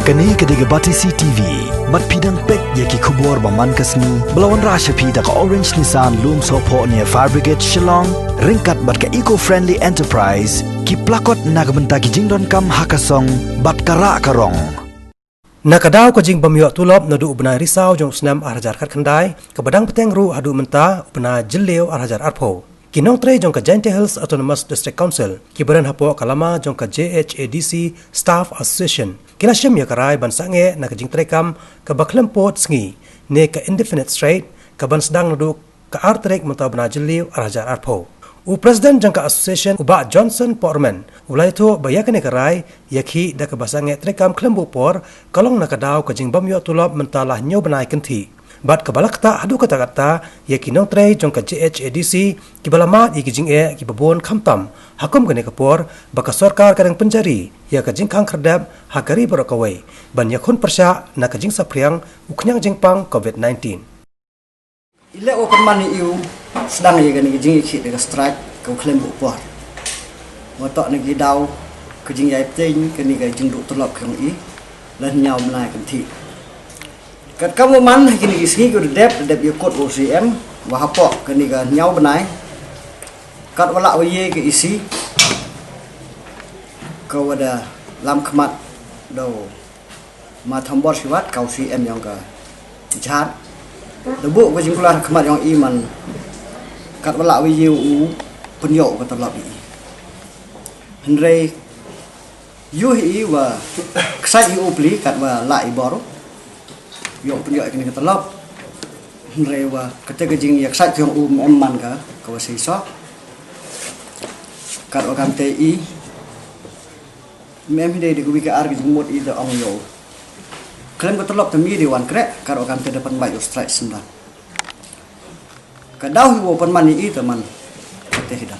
Kani kediga Batisi TV, mat pidang pek yaki kubur baman kasni, belawan rasha pida ka Orange Nissan Loom Sopo near Fire Brigade Shillong, ringkat bat ka eco-friendly enterprise, ki plakot nagbenta ki jingdon kam hakasong, bat kara karong. Nakadaw ko jing bamyo tulop nadu ubna risau jong senam arhajar kat kendai, kebadang peteng ru hadu menta ubna jelew arhajar arpo. Kinong tre jong ka Jaintia Hills Autonomous District Council, kibaran hapo kalama jong ka JHADC Staff Association. Kila syem ya karai ban sange na kajing trekam ka baklempot sngi ne ka indefinite straight ka ban sedang nadu ka artrek menta ubna jelew arhajar arpo. U Presiden jangka Association Uba Johnson Portman ulai tu bayakan karai yakhi da ka basange trekam klembu por kalong nakadaw ka jing bamyo tulop mentalah nyo benai kenti. Bat kabalakta hadu kata-kata yaki nong tre jangka JHADC kibalamat yaki jing ki babon kamtam hakum gane kapor baka sorkar kadang penjari ya ka jing kang kerdab hakari barokawai ban yakun persya na ka jing sapriang uknyang jingpang COVID-19. Ile open money iu sedang ye gani jing ikhi de strike ko claim bu por. Motok ni gidau ke jing yai ting ke ni ga jing du tolop khang i lan nyau mnai kan thi. Kat kamu man kini isi ko dep ye kod OCM wa hapok ke ni ga nyau benai. Kat wala ye ke isi ko wada lam khmat do ma thambor siwat kau CM yang ka jahat. Debu ko jing keluar khmat yang iman kat wala ye u penyo ko tolop i. Henry yu hi wa ksai yu pli kat wa la i bor yo penyo kini ketolop Henry wa ketika jing yak sai yang emman ka ko si so kat wa kam ti mem de ko wi ka ar ki mot i de ong yo klaim ko tolop temi di wan krek kat wa kam te depan bai strike sembilan kadau wo pan mani i teman te hidan.